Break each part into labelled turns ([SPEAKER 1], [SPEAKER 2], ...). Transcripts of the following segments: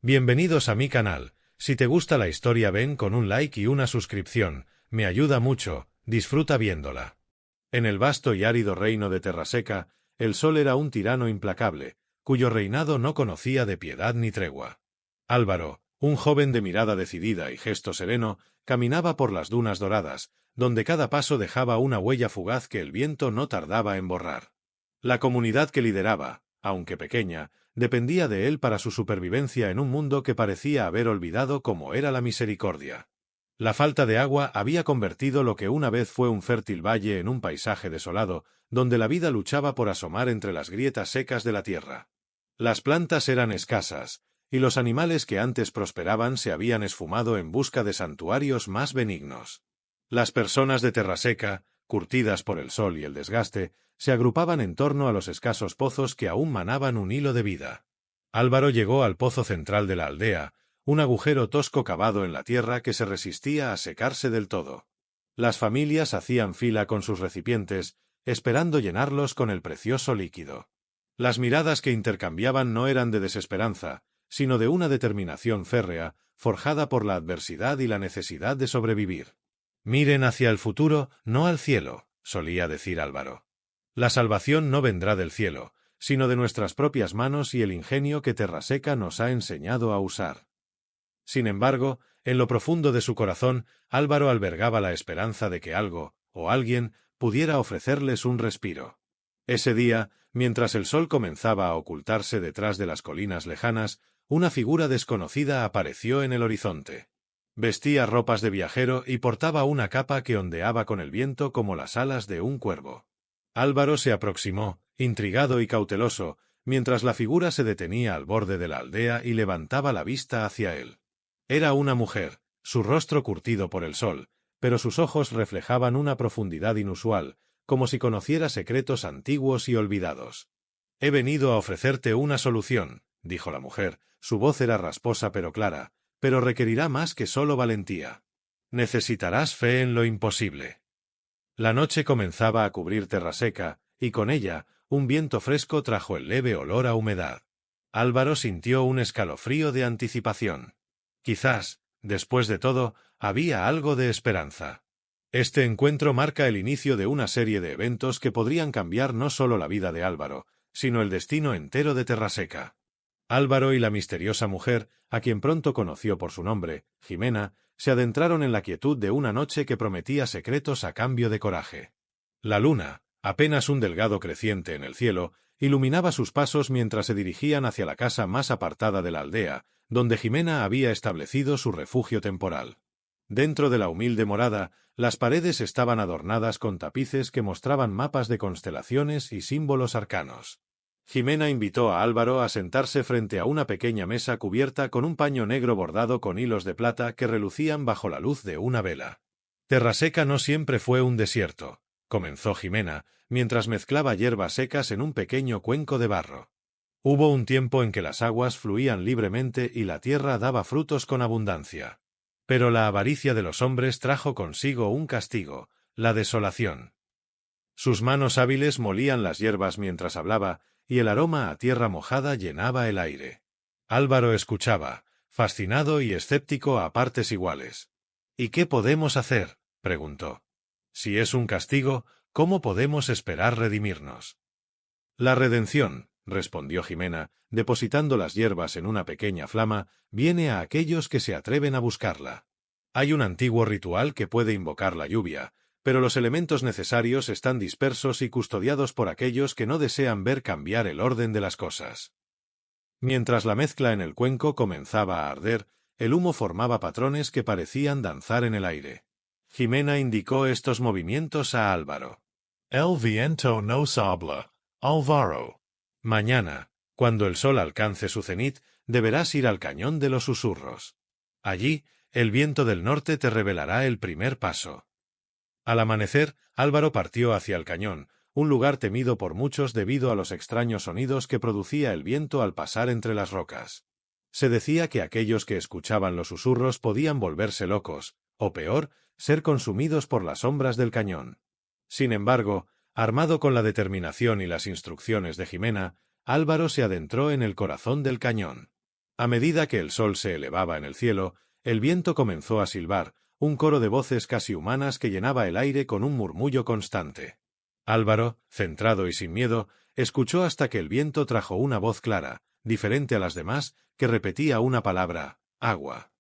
[SPEAKER 1] Bienvenidos a mi canal. Si te gusta la historia ven con un like y una suscripción, me ayuda mucho, disfruta viéndola. En el vasto y árido reino de Terraseca, el sol era un tirano implacable, cuyo reinado no conocía de piedad ni tregua. Álvaro, un joven de mirada decidida y gesto sereno, caminaba por las dunas doradas, donde cada paso dejaba una huella fugaz que el viento no tardaba en borrar. La comunidad que lideraba, aunque pequeña, dependía de él para su supervivencia en un mundo que parecía haber olvidado cómo era la misericordia. La falta de agua había convertido lo que una vez fue un fértil valle en un paisaje desolado, donde la vida luchaba por asomar entre las grietas secas de la tierra. Las plantas eran escasas, y los animales que antes prosperaban se habían esfumado en busca de santuarios más benignos. Las personas de Terraseca, curtidas por el sol y el desgaste, se agrupaban en torno a los escasos pozos que aún manaban un hilo de vida. Álvaro llegó al pozo central de la aldea, un agujero tosco cavado en la tierra que se resistía a secarse del todo. Las familias hacían fila con sus recipientes, esperando llenarlos con el precioso líquido. Las miradas que intercambiaban no eran de desesperanza, sino de una determinación férrea, forjada por la adversidad y la necesidad de sobrevivir. «Miren hacia el futuro, no al cielo», solía decir Álvaro. «La salvación no vendrá del cielo, sino de nuestras propias manos y el ingenio que Terraseca nos ha enseñado a usar». Sin embargo, en lo profundo de su corazón, Álvaro albergaba la esperanza de que algo, o alguien, pudiera ofrecerles un respiro. Ese día, mientras el sol comenzaba a ocultarse detrás de las colinas lejanas, una figura desconocida apareció en el horizonte. Vestía ropas de viajero y portaba una capa que ondeaba con el viento como las alas de un cuervo. Álvaro se aproximó, intrigado y cauteloso, mientras la figura se detenía al borde de la aldea y levantaba la vista hacia él. Era una mujer, su rostro curtido por el sol, pero sus ojos reflejaban una profundidad inusual, como si conociera secretos antiguos y olvidados. «He venido a ofrecerte una solución», dijo la mujer. Su voz era rasposa pero clara, pero requerirá más que solo valentía. «Necesitarás fe en lo imposible». La noche comenzaba a cubrir Terraseca, y con ella, un viento fresco trajo el leve olor a humedad. Álvaro sintió un escalofrío de anticipación. Quizás, después de todo, había algo de esperanza. Este encuentro marca el inicio de una serie de eventos que podrían cambiar no solo la vida de Álvaro, sino el destino entero de Terraseca. Álvaro y la misteriosa mujer, a quien pronto conoció por su nombre, Jimena, se adentraron en la quietud de una noche que prometía secretos a cambio de coraje. La luna, apenas un delgado creciente en el cielo, iluminaba sus pasos mientras se dirigían hacia la casa más apartada de la aldea, donde Jimena había establecido su refugio temporal. Dentro de la humilde morada, las paredes estaban adornadas con tapices que mostraban mapas de constelaciones y símbolos arcanos. Jimena invitó a Álvaro a sentarse frente a una pequeña mesa cubierta con un paño negro bordado con hilos de plata que relucían bajo la luz de una vela. «Terraseca no siempre fue un desierto», comenzó Jimena, mientras mezclaba hierbas secas en un pequeño cuenco de barro. «Hubo un tiempo en que las aguas fluían libremente y la tierra daba frutos con abundancia. Pero la avaricia de los hombres trajo consigo un castigo, la desolación». Sus manos hábiles molían las hierbas mientras hablaba, y el aroma a tierra mojada llenaba el aire. Álvaro escuchaba, fascinado y escéptico a partes iguales. «¿Y qué podemos hacer?», preguntó. «Si es un castigo, ¿cómo podemos esperar redimirnos?». «La redención», respondió Jimena, depositando las hierbas en una pequeña flama, «viene a aquellos que se atreven a buscarla. Hay un antiguo ritual que puede invocar la lluvia, pero los elementos necesarios están dispersos y custodiados por aquellos que no desean ver cambiar el orden de las cosas». Mientras la mezcla en el cuenco comenzaba a arder, el humo formaba patrones que parecían danzar en el aire. Jimena indicó estos movimientos a Álvaro. «El viento nos habla, Álvaro. Mañana, cuando el sol alcance su cenit, deberás ir al cañón de los susurros. Allí, el viento del norte te revelará el primer paso». Al amanecer, Álvaro partió hacia el cañón, un lugar temido por muchos debido a los extraños sonidos que producía el viento al pasar entre las rocas. Se decía que aquellos que escuchaban los susurros podían volverse locos, o peor, ser consumidos por las sombras del cañón. Sin embargo, armado con la determinación y las instrucciones de Jimena, Álvaro se adentró en el corazón del cañón. A medida que el sol se elevaba en el cielo, el viento comenzó a silbar, un coro de voces casi humanas que llenaba el aire con un murmullo constante. Álvaro, centrado y sin miedo, escuchó hasta que el viento trajo una voz clara, diferente a las demás, que repetía una palabra: agua.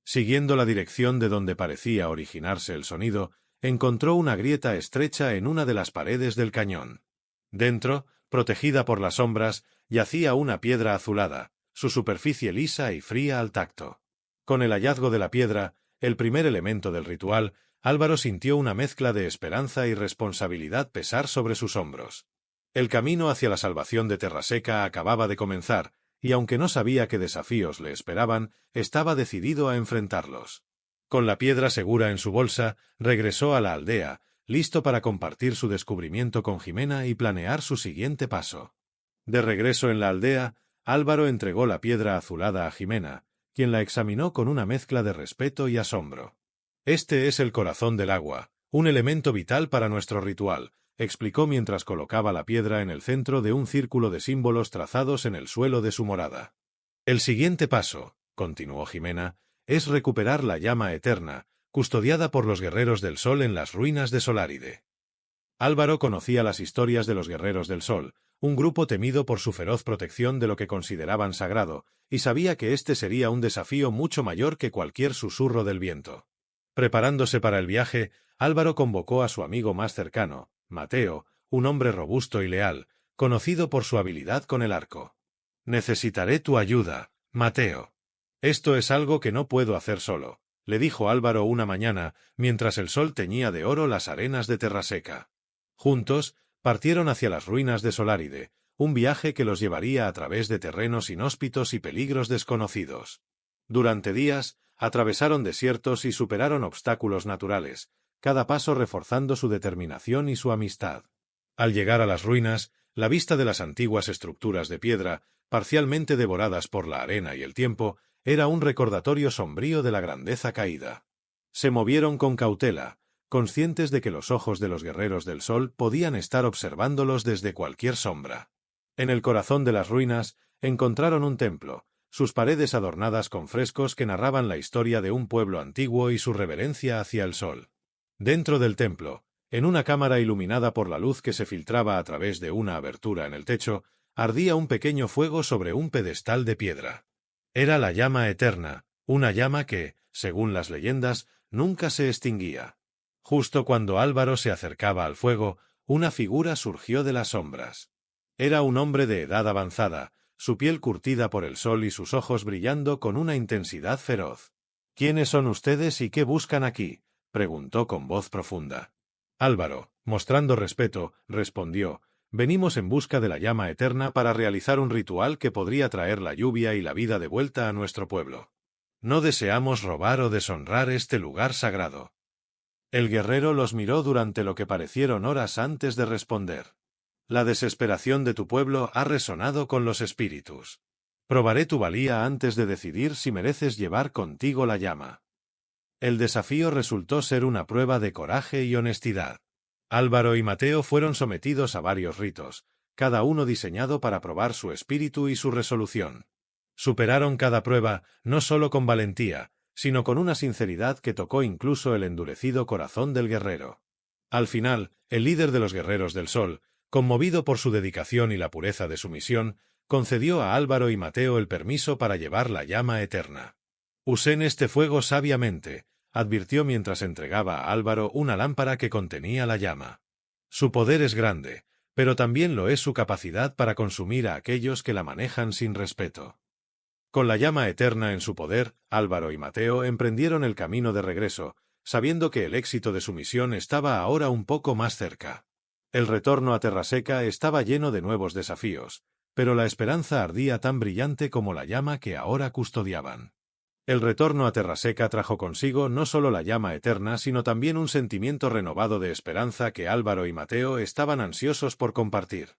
[SPEAKER 1] Siguiendo la dirección de donde parecía originarse el sonido, encontró una grieta estrecha en una de las paredes del cañón. Dentro, protegida por las sombras, yacía una piedra azulada, su superficie lisa y fría al tacto. Con el hallazgo de la piedra, el primer elemento del ritual, Álvaro sintió una mezcla de esperanza y responsabilidad pesar sobre sus hombros. El camino hacia la salvación de Terraseca acababa de comenzar, y aunque no sabía qué desafíos le esperaban, estaba decidido a enfrentarlos. Con la piedra segura en su bolsa, regresó a la aldea, listo para compartir su descubrimiento con Jimena y planear su siguiente paso. De regreso en la aldea, Álvaro entregó la piedra azulada a Jimena, quien la examinó con una mezcla de respeto y asombro. «Este es el corazón del agua, un elemento vital para nuestro ritual», explicó mientras colocaba la piedra en el centro de un círculo de símbolos trazados en el suelo de su morada. «El siguiente paso», continuó Jimena, «es recuperar la llama eterna, custodiada por los guerreros del sol en las ruinas de Soláride». Álvaro conocía las historias de los guerreros del sol, un grupo temido por su feroz protección de lo que consideraban sagrado, y sabía que este sería un desafío mucho mayor que cualquier susurro del viento. Preparándose para el viaje, Álvaro convocó a su amigo más cercano, Mateo, un hombre robusto y leal, conocido por su habilidad con el arco. «Necesitaré tu ayuda, Mateo. Esto es algo que no puedo hacer solo», le dijo Álvaro una mañana, mientras el sol teñía de oro las arenas de Terraseca. Juntos, partieron hacia las ruinas de Soláride, un viaje que los llevaría a través de terrenos inhóspitos y peligros desconocidos. Durante días, atravesaron desiertos y superaron obstáculos naturales, cada paso reforzando su determinación y su amistad. Al llegar a las ruinas, la vista de las antiguas estructuras de piedra, parcialmente devoradas por la arena y el tiempo, era un recordatorio sombrío de la grandeza caída. Se movieron con cautela, conscientes de que los ojos de los guerreros del sol podían estar observándolos desde cualquier sombra. En el corazón de las ruinas, encontraron un templo, sus paredes adornadas con frescos que narraban la historia de un pueblo antiguo y su reverencia hacia el sol. Dentro del templo, en una cámara iluminada por la luz que se filtraba a través de una abertura en el techo, ardía un pequeño fuego sobre un pedestal de piedra. Era la llama eterna, una llama que, según las leyendas, nunca se extinguía. Justo cuando Álvaro se acercaba al fuego, una figura surgió de las sombras. Era un hombre de edad avanzada, su piel curtida por el sol y sus ojos brillando con una intensidad feroz. «¿Quiénes son ustedes y qué buscan aquí?», preguntó con voz profunda. Álvaro, mostrando respeto, respondió: «Venimos en busca de la llama eterna para realizar un ritual que podría traer la lluvia y la vida de vuelta a nuestro pueblo. No deseamos robar o deshonrar este lugar sagrado». El guerrero los miró durante lo que parecieron horas antes de responder. «La desesperación de tu pueblo ha resonado con los espíritus. Probaré tu valía antes de decidir si mereces llevar contigo la llama». El desafío resultó ser una prueba de coraje y honestidad. Álvaro y Mateo fueron sometidos a varios ritos, cada uno diseñado para probar su espíritu y su resolución. Superaron cada prueba, no solo con valentía, sino con una sinceridad que tocó incluso el endurecido corazón del guerrero. Al final, el líder de los guerreros del sol, conmovido por su dedicación y la pureza de su misión, concedió a Álvaro y Mateo el permiso para llevar la llama eterna. «Usen este fuego sabiamente», advirtió mientras entregaba a Álvaro una lámpara que contenía la llama. «Su poder es grande, pero también lo es su capacidad para consumir a aquellos que la manejan sin respeto». Con la llama eterna en su poder, Álvaro y Mateo emprendieron el camino de regreso, sabiendo que el éxito de su misión estaba ahora un poco más cerca. El retorno a Terraseca estaba lleno de nuevos desafíos, pero la esperanza ardía tan brillante como la llama que ahora custodiaban. El retorno a Terraseca trajo consigo no solo la llama eterna, sino también un sentimiento renovado de esperanza que Álvaro y Mateo estaban ansiosos por compartir.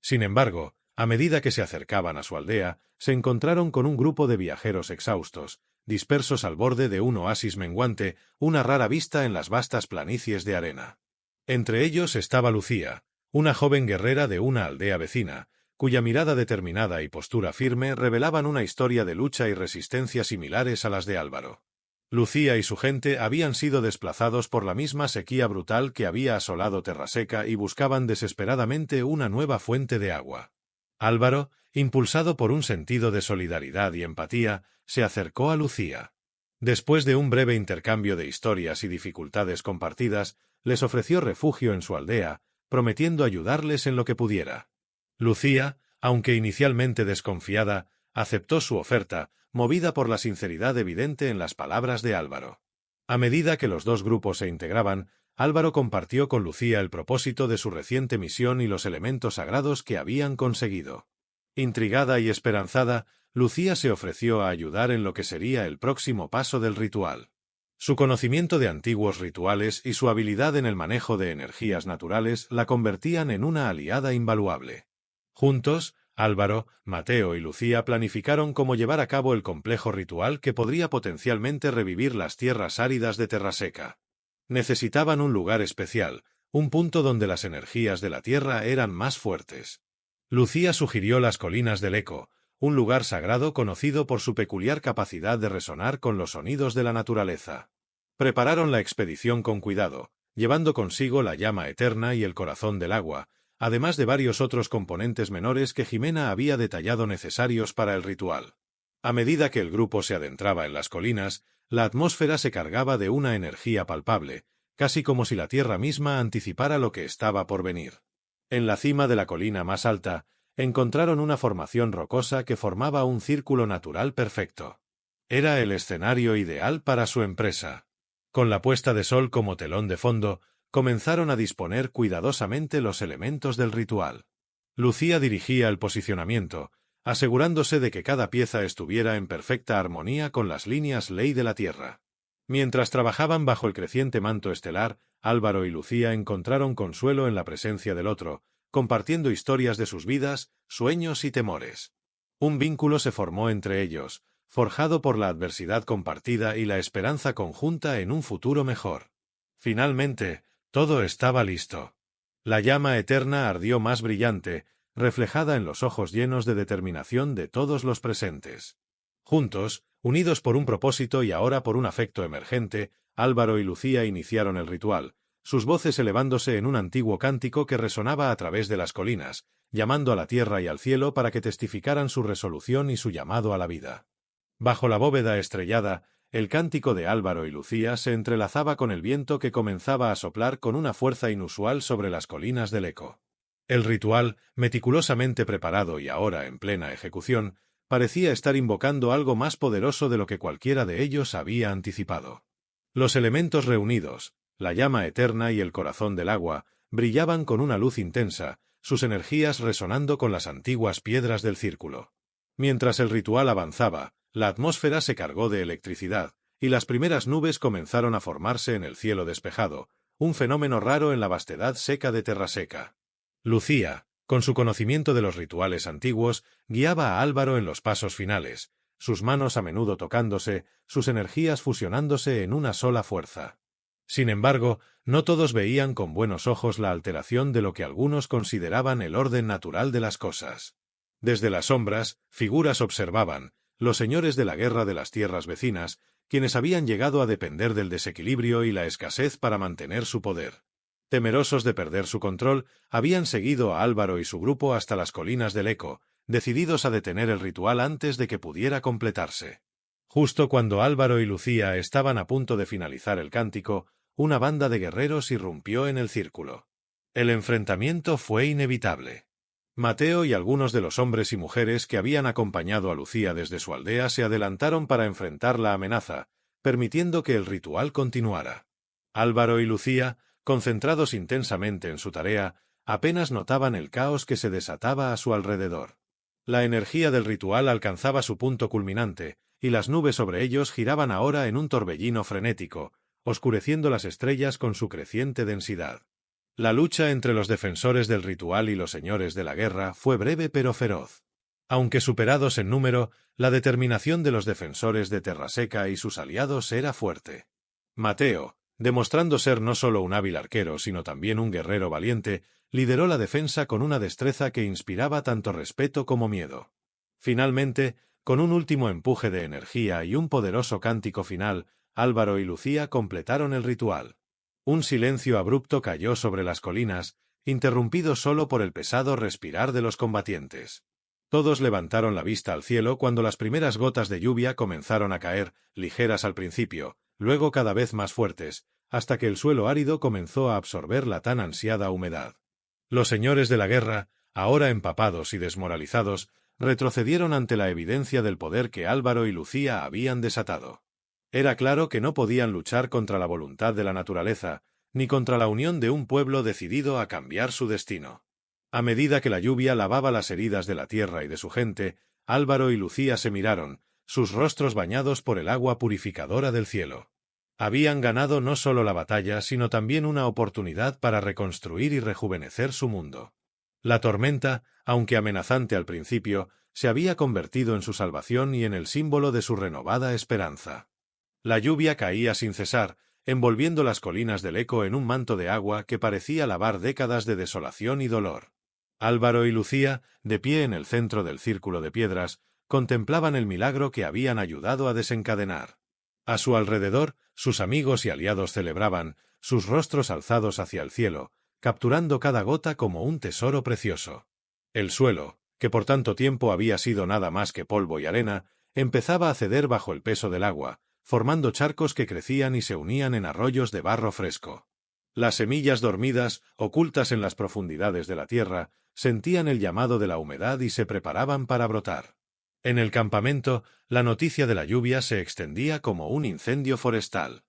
[SPEAKER 1] Sin embargo, a medida que se acercaban a su aldea, se encontraron con un grupo de viajeros exhaustos, dispersos al borde de un oasis menguante, una rara vista en las vastas planicies de arena. Entre ellos estaba Lucía, una joven guerrera de una aldea vecina, cuya mirada determinada y postura firme revelaban una historia de lucha y resistencia similares a las de Álvaro. Lucía y su gente habían sido desplazados por la misma sequía brutal que había asolado Terraseca y buscaban desesperadamente una nueva fuente de agua. Álvaro, impulsado por un sentido de solidaridad y empatía, se acercó a Lucía. Después de un breve intercambio de historias y dificultades compartidas, les ofreció refugio en su aldea, prometiendo ayudarles en lo que pudiera. Lucía, aunque inicialmente desconfiada, aceptó su oferta, movida por la sinceridad evidente en las palabras de Álvaro. A medida que los dos grupos se integraban, Álvaro compartió con Lucía el propósito de su reciente misión y los elementos sagrados que habían conseguido. Intrigada y esperanzada, Lucía se ofreció a ayudar en lo que sería el próximo paso del ritual. Su conocimiento de antiguos rituales y su habilidad en el manejo de energías naturales la convertían en una aliada invaluable. Juntos, Álvaro, Mateo y Lucía planificaron cómo llevar a cabo el complejo ritual que podría potencialmente revivir las tierras áridas de Terraseca. Necesitaban un lugar especial, un punto donde las energías de la tierra eran más fuertes. Lucía sugirió las colinas del Eco, un lugar sagrado conocido por su peculiar capacidad de resonar con los sonidos de la naturaleza. Prepararon la expedición con cuidado, llevando consigo la llama eterna y el corazón del agua, además de varios otros componentes menores que Jimena había detallado necesarios para el ritual. A medida que el grupo se adentraba en las colinas, la atmósfera se cargaba de una energía palpable, casi como si la tierra misma anticipara lo que estaba por venir. En la cima de la colina más alta, encontraron una formación rocosa que formaba un círculo natural perfecto. Era el escenario ideal para su empresa. Con la puesta de sol como telón de fondo, comenzaron a disponer cuidadosamente los elementos del ritual. Lucía dirigía el posicionamiento, asegurándose de que cada pieza estuviera en perfecta armonía con las líneas ley de la Tierra. Mientras trabajaban bajo el creciente manto estelar, Álvaro y Lucía encontraron consuelo en la presencia del otro, compartiendo historias de sus vidas, sueños y temores. Un vínculo se formó entre ellos, forjado por la adversidad compartida y la esperanza conjunta en un futuro mejor. Finalmente, todo estaba listo. La llama eterna ardió más brillante, reflejada en los ojos llenos de determinación de todos los presentes. Juntos, unidos por un propósito y ahora por un afecto emergente, Álvaro y Lucía iniciaron el ritual, sus voces elevándose en un antiguo cántico que resonaba a través de las colinas, llamando a la tierra y al cielo para que testificaran su resolución y su llamado a la vida. Bajo la bóveda estrellada, el cántico de Álvaro y Lucía se entrelazaba con el viento que comenzaba a soplar con una fuerza inusual sobre las colinas del Eco. El ritual, meticulosamente preparado y ahora en plena ejecución, parecía estar invocando algo más poderoso de lo que cualquiera de ellos había anticipado. Los elementos reunidos, la llama eterna y el corazón del agua, brillaban con una luz intensa, sus energías resonando con las antiguas piedras del círculo. Mientras el ritual avanzaba, la atmósfera se cargó de electricidad, y las primeras nubes comenzaron a formarse en el cielo despejado, un fenómeno raro en la vastedad seca de Terraseca. Lucía, con su conocimiento de los rituales antiguos, guiaba a Álvaro en los pasos finales, sus manos a menudo tocándose, sus energías fusionándose en una sola fuerza. Sin embargo, no todos veían con buenos ojos la alteración de lo que algunos consideraban el orden natural de las cosas. Desde las sombras, figuras observaban, los señores de la guerra de las tierras vecinas, quienes habían llegado a depender del desequilibrio y la escasez para mantener su poder. Temerosos de perder su control, habían seguido a Álvaro y su grupo hasta las colinas del Eco, decididos a detener el ritual antes de que pudiera completarse. Justo cuando Álvaro y Lucía estaban a punto de finalizar el cántico, una banda de guerreros irrumpió en el círculo. El enfrentamiento fue inevitable. Mateo y algunos de los hombres y mujeres que habían acompañado a Lucía desde su aldea se adelantaron para enfrentar la amenaza, permitiendo que el ritual continuara. Álvaro y Lucía, concentrados intensamente en su tarea, apenas notaban el caos que se desataba a su alrededor. La energía del ritual alcanzaba su punto culminante, y las nubes sobre ellos giraban ahora en un torbellino frenético, oscureciendo las estrellas con su creciente densidad. La lucha entre los defensores del ritual y los señores de la guerra fue breve pero feroz. Aunque superados en número, la determinación de los defensores de Terraseca y sus aliados era fuerte. Mateo, demostrando ser no solo un hábil arquero sino también un guerrero valiente, lideró la defensa con una destreza que inspiraba tanto respeto como miedo. Finalmente, con un último empuje de energía y un poderoso cántico final, Álvaro y Lucía completaron el ritual. Un silencio abrupto cayó sobre las colinas, interrumpido solo por el pesado respirar de los combatientes. Todos levantaron la vista al cielo cuando las primeras gotas de lluvia comenzaron a caer, ligeras al principio, luego cada vez más fuertes, hasta que el suelo árido comenzó a absorber la tan ansiada humedad. Los señores de la guerra, ahora empapados y desmoralizados, retrocedieron ante la evidencia del poder que Álvaro y Lucía habían desatado. Era claro que no podían luchar contra la voluntad de la naturaleza, ni contra la unión de un pueblo decidido a cambiar su destino. A medida que la lluvia lavaba las heridas de la tierra y de su gente, Álvaro y Lucía se miraron, sus rostros bañados por el agua purificadora del cielo. Habían ganado no solo la batalla, sino también una oportunidad para reconstruir y rejuvenecer su mundo. La tormenta, aunque amenazante al principio, se había convertido en su salvación y en el símbolo de su renovada esperanza. La lluvia caía sin cesar, envolviendo las colinas del Eco en un manto de agua que parecía lavar décadas de desolación y dolor. Álvaro y Lucía, de pie en el centro del círculo de piedras, contemplaban el milagro que habían ayudado a desencadenar. A su alrededor, sus amigos y aliados celebraban, sus rostros alzados hacia el cielo, capturando cada gota como un tesoro precioso. El suelo, que por tanto tiempo había sido nada más que polvo y arena, empezaba a ceder bajo el peso del agua, formando charcos que crecían y se unían en arroyos de barro fresco. Las semillas dormidas, ocultas en las profundidades de la tierra, sentían el llamado de la humedad y se preparaban para brotar. En el campamento, la noticia de la lluvia se extendía como un incendio forestal.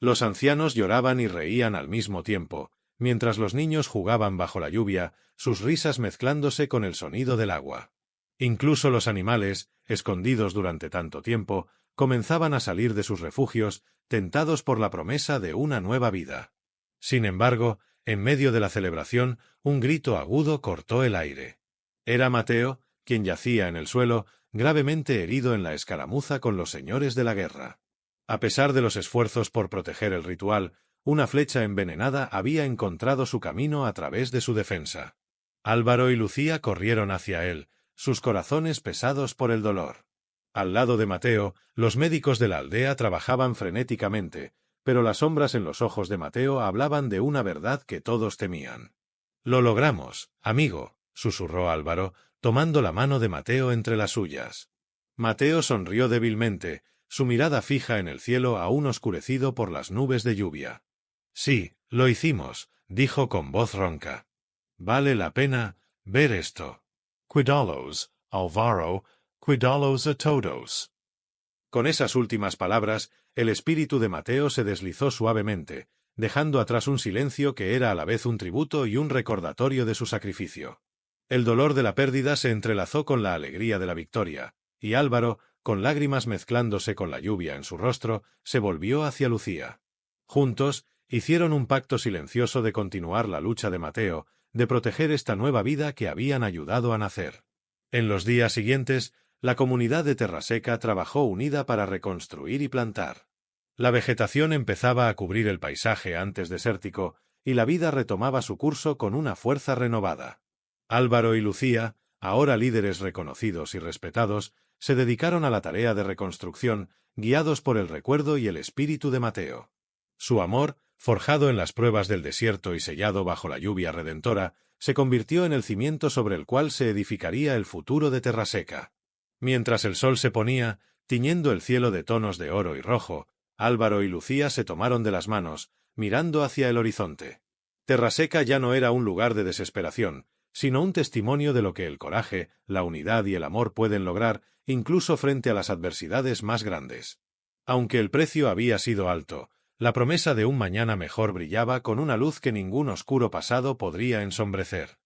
[SPEAKER 1] Los ancianos lloraban y reían al mismo tiempo, mientras los niños jugaban bajo la lluvia, sus risas mezclándose con el sonido del agua. Incluso los animales, escondidos durante tanto tiempo, comenzaban a salir de sus refugios, tentados por la promesa de una nueva vida. Sin embargo, en medio de la celebración, un grito agudo cortó el aire. Era Mateo, quien yacía en el suelo, gravemente herido en la escaramuza con los señores de la guerra. A pesar de los esfuerzos por proteger el ritual, una flecha envenenada había encontrado su camino a través de su defensa. Álvaro y Lucía corrieron hacia él, sus corazones pesados por el dolor. Al lado de Mateo, los médicos de la aldea trabajaban frenéticamente, pero las sombras en los ojos de Mateo hablaban de una verdad que todos temían. «Lo logramos, amigo», susurró Álvaro, tomando la mano de Mateo entre las suyas. Mateo sonrió débilmente, su mirada fija en el cielo aún oscurecido por las nubes de lluvia. «Sí, lo hicimos», dijo con voz ronca. «Vale la pena ver esto. Cuidalos, Álvaro, cuidalos a todos». Con esas últimas palabras, el espíritu de Mateo se deslizó suavemente, dejando atrás un silencio que era a la vez un tributo y un recordatorio de su sacrificio. El dolor de la pérdida se entrelazó con la alegría de la victoria, y Álvaro, con lágrimas mezclándose con la lluvia en su rostro, se volvió hacia Lucía. Juntos, hicieron un pacto silencioso de continuar la lucha de Mateo, de proteger esta nueva vida que habían ayudado a nacer. En los días siguientes, la comunidad de Terraseca trabajó unida para reconstruir y plantar. La vegetación empezaba a cubrir el paisaje antes desértico, y la vida retomaba su curso con una fuerza renovada. Álvaro y Lucía, ahora líderes reconocidos y respetados, se dedicaron a la tarea de reconstrucción, guiados por el recuerdo y el espíritu de Mateo. Su amor, forjado en las pruebas del desierto y sellado bajo la lluvia redentora, se convirtió en el cimiento sobre el cual se edificaría el futuro de Terraseca. Mientras el sol se ponía, tiñendo el cielo de tonos de oro y rojo, Álvaro y Lucía se tomaron de las manos, mirando hacia el horizonte. Terraseca ya no era un lugar de desesperación, sino un testimonio de lo que el coraje, la unidad y el amor pueden lograr, incluso frente a las adversidades más grandes. Aunque el precio había sido alto, la promesa de un mañana mejor brillaba con una luz que ningún oscuro pasado podría ensombrecer.